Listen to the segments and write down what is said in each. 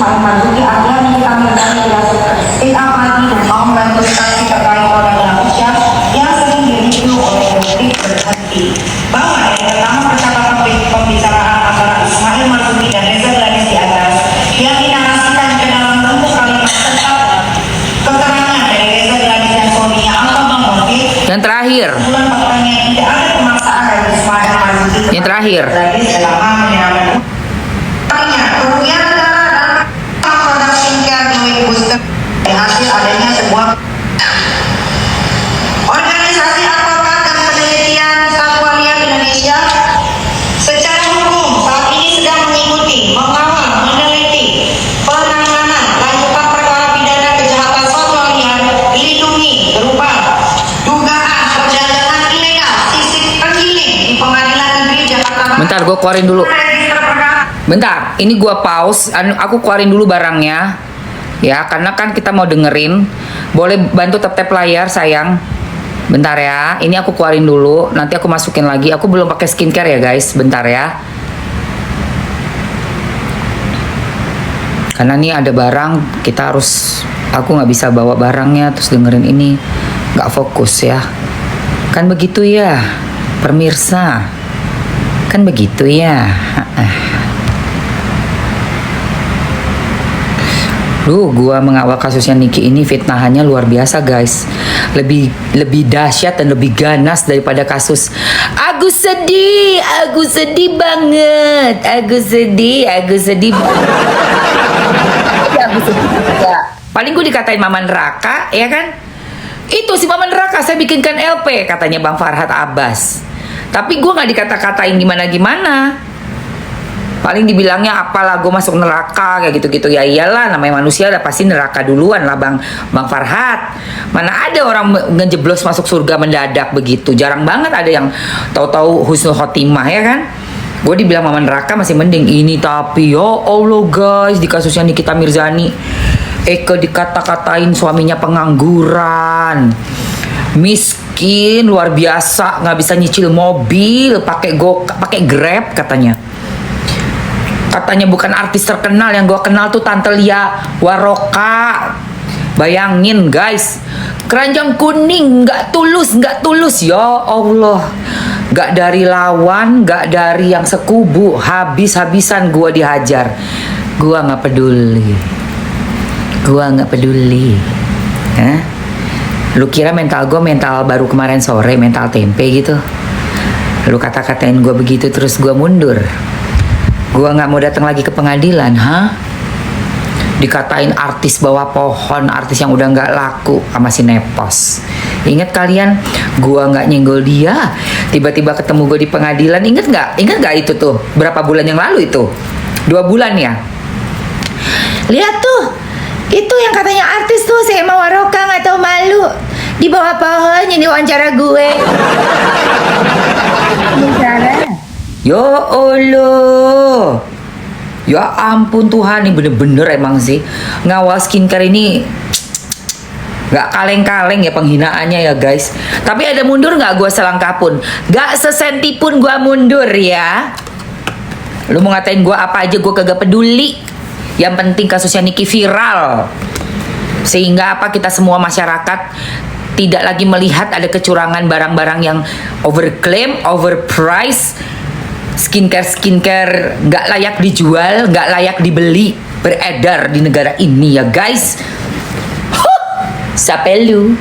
Ismail Marzuki adalah Nikita Mirzani tidak mati dan mau membantu saksi terkait Polda Indonesia yang sering direview oleh publik berhenti bahwa dari pertama percakapan pembicaraan antara Ismail Marzuki dan Reza Gladys di atas yang dinarasikan ke dalam bentuk kalimat serta keterangan dari Reza Gladys dan suaminya Alfa Bangorti. Yang terakhir. Bulan faktanya tidak ada pemaksaan dari Ismail Marzuki. Yang terakhir. Gladys dalam hal menyerahkan kerugian negara dan produk skincare Dewi Booster hasil adanya sebuah organisasi advokat dan penelitian satwa liar Indonesia secara hukum saat ini sedang mengikuti, mengawal, meneliti penanganan lanjutan perkara pidana kejahatan satwa liar dilindungi berupa dugaan perdagangan ilegal sisik tergiling di Pengadilan Negeri Jakarta. Bentar, gue keluarin dulu. Bentar, ini gua pause, aku keluarin dulu barangnya. Ya, karena kan kita mau dengerin. Boleh bantu tap-tap layar, sayang. Bentar ya, ini aku keluarin dulu. Nanti aku masukin lagi. Aku belum pakai skincare ya, guys. Bentar ya. Karena nih ada barang, kita harus. Aku nggak bisa bawa barangnya terus dengerin ini. Nggak fokus ya. Kan begitu ya, pemirsa. Kan begitu ya. Gua mengawal kasusnya Niki ini fitnahannya luar biasa, guys. Lebih dahsyat dan lebih ganas daripada kasus. Aku sedih banget. Aku sedih. Ya, aku sedih. Paling gue dikatain mama neraka, ya kan? Itu si mama neraka saya bikinkan LP katanya Bang Farhad Abbas. Tapi gue nggak dikata-katain gimana-gimana. Paling dibilangnya apalah gue masuk neraka kayak gitu-gitu. Ya iyalah, namanya manusia udah pasti neraka duluan lah Bang Farhad. Mana ada orang ngejeblos masuk surga mendadak begitu. Jarang banget ada yang tahu-tahu husnul khotimah, ya kan. Gue dibilang mama neraka masih mending. Ini tapi ya Allah guys, di kasusnya Nikita Mirzani, Eke dikata-katain suaminya pengangguran, miskin luar biasa, nggak bisa nyicil mobil, pakai Grab katanya. Katanya bukan artis terkenal, yang gue kenal tuh Tante Lia Waroka. Bayangin guys, keranjang kuning, nggak tulus ya Allah. Nggak dari lawan, nggak dari yang sekubu, habis-habisan gue dihajar. Gue nggak peduli. Hah? Lu kira mental gue mental baru kemarin sore, mental tempe gitu? Lu kata-katain gue begitu terus gue mundur. Gua nggak mau datang lagi ke pengadilan, Dikatain artis bawah pohon, artis yang udah nggak laku sama si Nepos. Ingat kalian, gua nggak nyenggol dia, tiba-tiba ketemu gue di pengadilan. Ingat nggak itu tuh berapa bulan yang lalu itu? 2 bulan ya. Lihat tuh, itu yang katanya artis tuh si Emma Waroka nggak tahu malu di bawah pohon ini wawancara gue. Ya Allah, ya ampun Tuhan, ini bener-bener emang sih ngawal skincare ini nggak kaleng-kaleng ya penghinaannya ya guys. Tapi ada mundur nggak gue selangkah pun, nggak sesenti pun gue mundur ya. Lu mau ngatain gue apa aja gue kagak peduli. Yang penting kasusnya Niki viral, sehingga apa kita semua masyarakat tidak lagi melihat ada kecurangan barang-barang yang overclaim, overpriced. Skincare nggak layak dijual, nggak layak dibeli, beredar di negara ini ya guys. Siapa lu?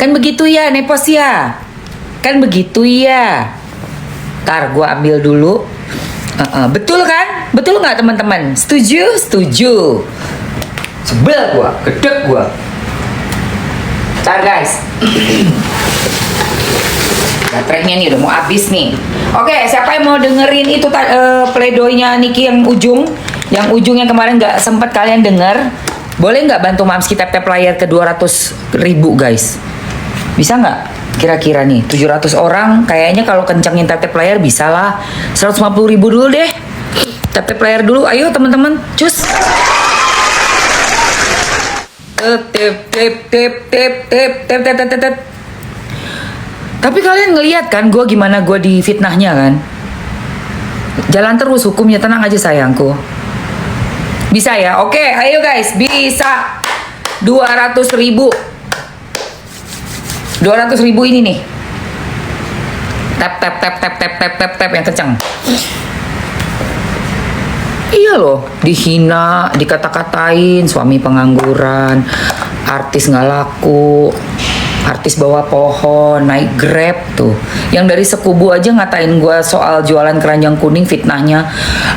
Kan begitu ya Nepos ya. Kan begitu ya. Ntar gua ambil dulu. Betul kan? Betul nggak teman-teman? Setuju? Setuju. Sebel gua, gedek gua. Ntar guys. Baterainya nih udah mau habis nih. Oke, siapa yang mau dengerin itu pledoinya Niki yang ujung yang kemarin nggak sempat kalian denger? Boleh nggak bantu Mamski tap-tap layar ke 200.000 guys? Bisa nggak? Kira-kira nih 700 orang kayaknya kalau kencengin tap-tap layar bisa lah. 150.000 dulu deh. Tap-tap layar dulu, ayo teman-teman, cus. Tep. Tapi kalian ngeliat kan gue gimana gue di fitnahnya kan? Jalan terus hukumnya, tenang aja sayangku. Bisa ya? Oke, ayo guys, bisa 200.000. 200.000 ini nih. Tap tap tap tap tap tap tap tap yang kencang. Iya loh, dihina, dikata-katain, suami pengangguran, artis nggak laku, artis bawa pohon, naik Grab tuh. Yang dari sekubu aja ngatain gue soal jualan keranjang kuning, fitnahnya.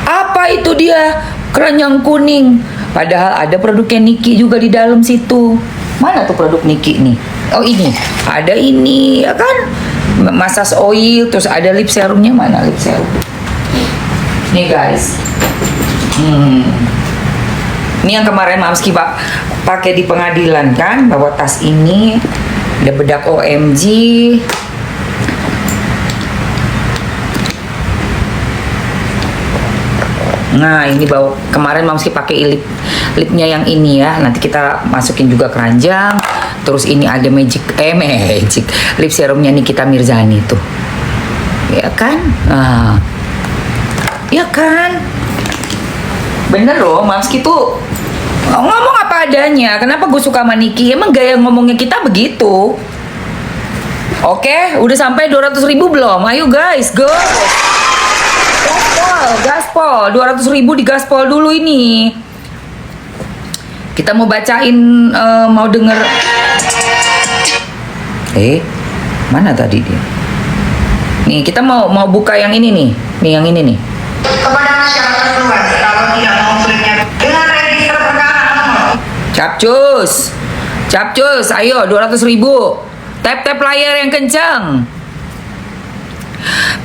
Apa itu dia? Keranjang kuning. Padahal ada produknya Niki juga di dalam situ. Mana tuh produk Niki nih? Oh ini, ada ini ya kan? Massage oil, terus ada lip serumnya, mana lip serum? Nih guys. Ini yang kemarin Mamski Pak pakai di pengadilan kan, bawa tas ini, ada bedak OMG. Nah, ini bawa kemarin Mamski pakai lipnya yang ini ya. Nanti kita masukin juga keranjang. Terus ini ada magic lip serumnya Nikita Mirzani tuh. Ya kan? Nah. Ya kan? Bener loh, Mamski tuh ngomong apa adanya. Kenapa gue suka sama Niki? Emang gaya ngomongnya kita begitu. Oke, udah sampai 200.000 belum? Ayo guys, go. Gaspol, 200.000 di gaspol dulu ini. Kita mau bacain, mau denger. Mana tadi dia? Nih, kita mau buka yang ini nih. Nih, yang ini nih. Kepada masyarakat luas, kalau tidak mau belinya dengan register perkara nomor. Capcus, ayo 200.000. Tap layar yang kencang.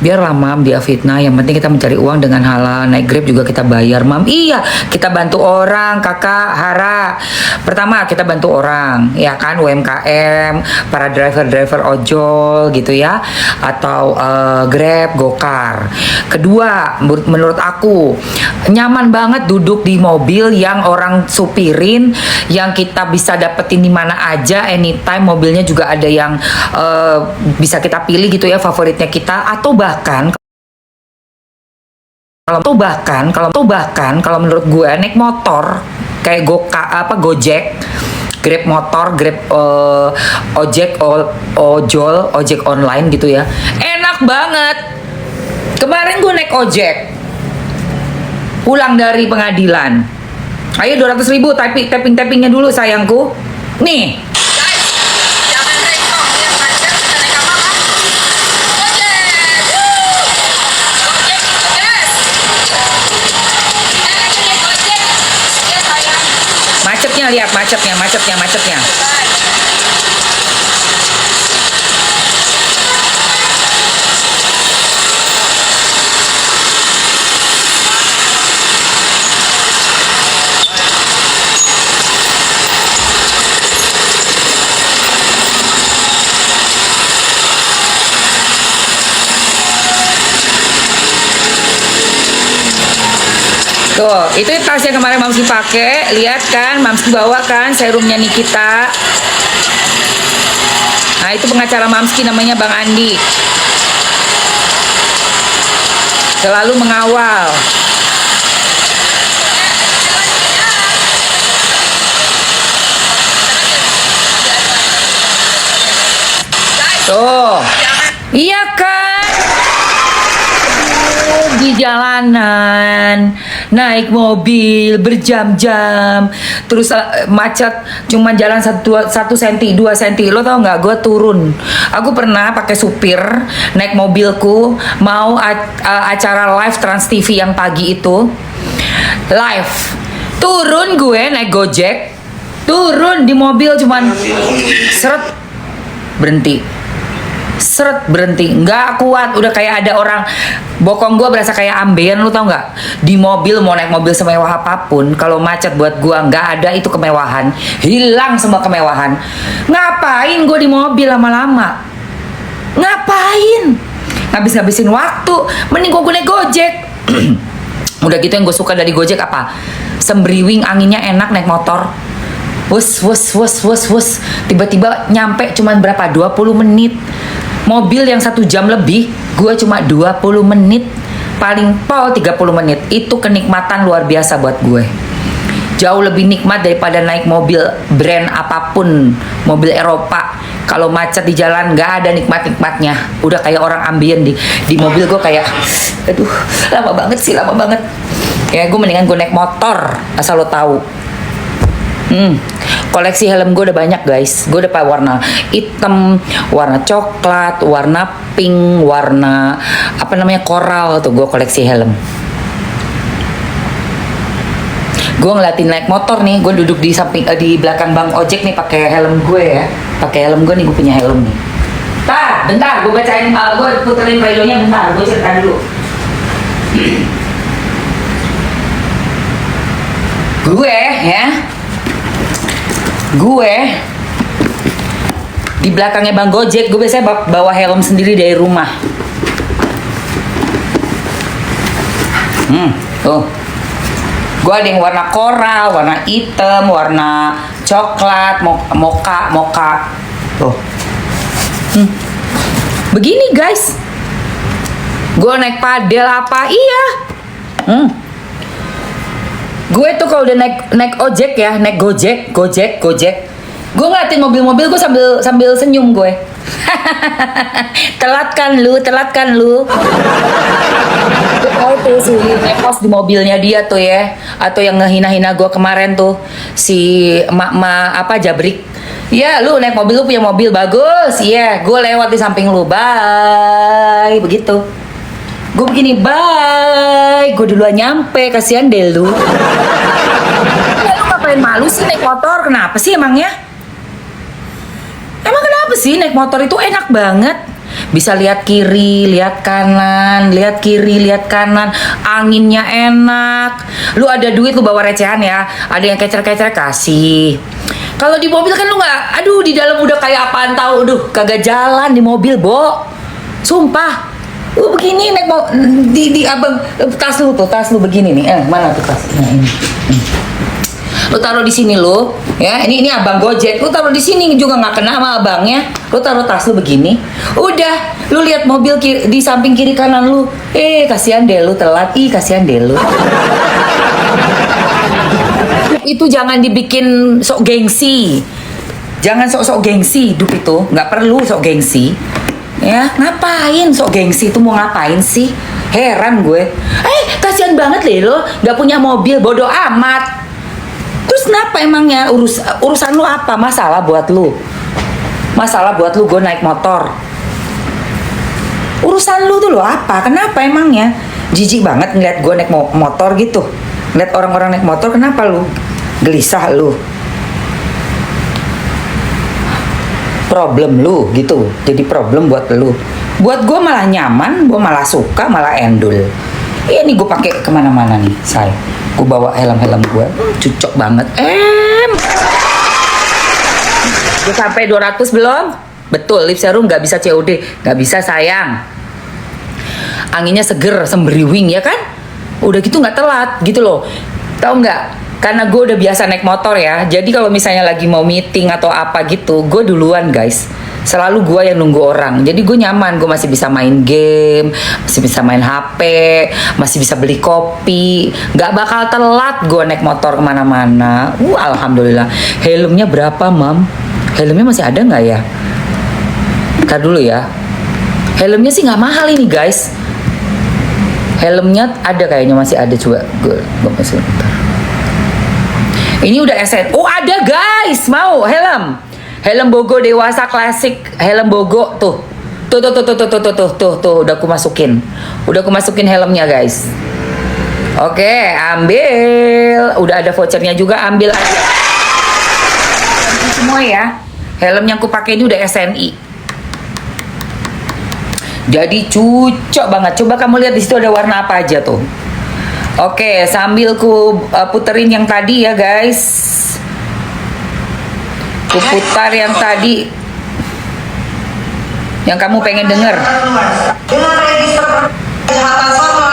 Biarlah Mam dia fitnah, yang penting kita mencari uang dengan halal. Naik Grab juga kita bayar Mam. Iya, kita bantu orang Kakak Hara. Pertama kita bantu orang, ya kan, UMKM, para driver ojol gitu ya, atau Grab, Gokar. Kedua, menurut aku nyaman banget duduk di mobil yang orang supirin, yang kita bisa dapetin di mana aja, anytime. Mobilnya juga ada yang bisa kita pilih gitu ya, favoritnya kita. Atau bahkan kalau menurut gue naik motor kayak Gojek, Grab motor, Grab ojek online gitu ya, enak banget. Kemarin gue naik ojek pulang dari pengadilan. Ayo 200.000, tappingnya dulu sayangku. Nih. Lihat macetnya. Tuh, itu tas yang kemarin Mamski pakai. Lihat kan, Mamski bawa kan serumnya Nikita. Nah, itu pengacara Mamski namanya Bang Andi. Selalu mengawal. Tuh. Iya kan? Di jalanan, naik mobil berjam-jam, terus macet, cuma jalan 1 cm 2 cm. Lo tau nggak, gue turun. Aku pernah pakai supir naik mobilku, mau acara live Trans TV yang pagi itu live, turun gue naik Gojek, turun di mobil cuman berhenti, nggak kuat, udah kayak ada orang bokong gue, berasa kayak ambeien. Lu tau nggak, di mobil mau naik mobil semewah apapun, kalau macet buat gue nggak ada itu kemewahan, hilang semua kemewahan. Ngapain gue di mobil lama-lama, ngapain ngabis-ngabisin waktu, mending gue naik Gojek. Udah gitu yang gue suka dari Gojek apa, sembriwing, anginnya enak naik motor. Wus, tiba-tiba nyampe cuman berapa, 20 menit. Mobil yang 1 jam lebih, gue cuma 20 menit. paling pol 30 menit. Itu kenikmatan luar biasa buat gue. Jauh lebih nikmat daripada naik mobil brand apapun, mobil Eropa. Kalau macet di jalan nggak ada nikmat-nikmatnya. Udah kayak orang ambien di mobil gue kayak, aduh lama banget sih, lama banget. Ya gue mendingan gue naik motor, asal lo tahu. Koleksi helm gue udah banyak guys. Gue udah pakai warna hitam, warna coklat, warna pink, warna apa namanya koral tuh. Gue koleksi helm. Gue ngeliatin naik motor nih, gue duduk di samping di belakang bang ojek nih pakai helm gue ya, pakai helm gue nih, gue punya helm nih. Bentar, gue bacain, gue puterin playdonya bentar, gue cerita dulu. Gue di belakangnya bang Gojek, gue biasanya bawa helm sendiri dari rumah. Tuh. Gue ada yang warna koral, warna hitam, warna coklat, moka. Tuh. Begini guys. Gue naik padel apa? Iya. Gue tuh kalau udah naik ojek ya, naik gojek. Gue ngeliatin mobil-mobil gue sambil senyum gue. Telat kan lu. Tahu tuh si ngekos di mobilnya dia tuh ya, atau yang ngehina-hina gue kemarin tuh si emak apa Jabrik. Ya lu naik mobil, lu punya mobil bagus, iya. Gue lewat di samping lu, bye, begitu. Gue begini, bye. Gue duluan nyampe, kasihan deh lu. Ya, lu ngapain malu sih naik motor? Kenapa sih emangnya? Emang kenapa sih naik motor itu enak banget? Bisa lihat kiri, lihat kanan, lihat kiri, lihat kanan. Anginnya enak. Lu ada duit lu bawa recehan ya. Ada yang kecer-kecer kasih. Kalau di mobil kan lu nggak, aduh di dalam udah kayak apaan tahu, kagak jalan di mobil, Bo. Sumpah. Lu begini naik di abang tas lu begini nih. Mana tuh tasnya ini? Lu taruh di sini lu, ya. Ini abang Gojek. Lu taruh di sini juga nggak kena sama abangnya. Lu taruh tas lu begini. Udah, lu lihat mobil di samping kiri kanan lu. Kasihan deh lu telat. Kasihan deh lu. Itu jangan dibikin sok gengsi. Jangan sok-sok gengsi hidup itu. Nggak perlu sok gengsi. Ya, ngapain sok gengsi itu mau ngapain sih? Heran gue. Kasihan banget deh lo, nggak punya mobil, bodoh amat. Terus kenapa emangnya urusan lu apa? Masalah buat lu gue naik motor. Urusan lu tuh lo apa? Kenapa emangnya? Jijik banget ngeliat gue naik motor gitu. Ngeliat orang-orang naik motor, kenapa lu? Gelisah lu. Problem lu gitu. Jadi problem buat lu. Buat gue malah nyaman, gue malah suka, malah endul. Ini gue pakai kemana-mana nih, say. Gue bawa helm gue, cocok banget. Udah sampai 200 belum? Betul, lip serum nggak bisa COD, nggak bisa sayang. Anginnya seger, semberiwing ya kan? Udah gitu nggak telat gitu loh. Tahu nggak? Karena gue udah biasa naik motor ya. Jadi kalau misalnya lagi mau meeting atau apa gitu, gue duluan guys. Selalu gue yang nunggu orang. Jadi gue nyaman, gue masih bisa main game, masih bisa main HP, masih bisa beli kopi. Gak bakal telat gue naik motor kemana-mana. Alhamdulillah. Helmnya berapa, Mam? Helmnya masih ada nggak ya? Ntar dulu ya. Helmnya sih nggak mahal ini guys. Helmnya ada kayaknya, masih ada. Coba gue masih bentar. Ini udah SN. Oh ada guys, mau helm Bogo dewasa klasik, helm Bogo tuh udah aku masukin helmnya guys. Oke, ambil. Udah ada vouchernya juga, ambil aja. Semua ya. Helm yang aku pakai ini udah SNI. Jadi cocok banget. Coba kamu lihat di situ ada warna apa aja tuh. Oke, sambil ku puterin yang tadi ya guys. Ku putar yang tadi, yang kamu pengen denger. Dengan register kejahatan seksual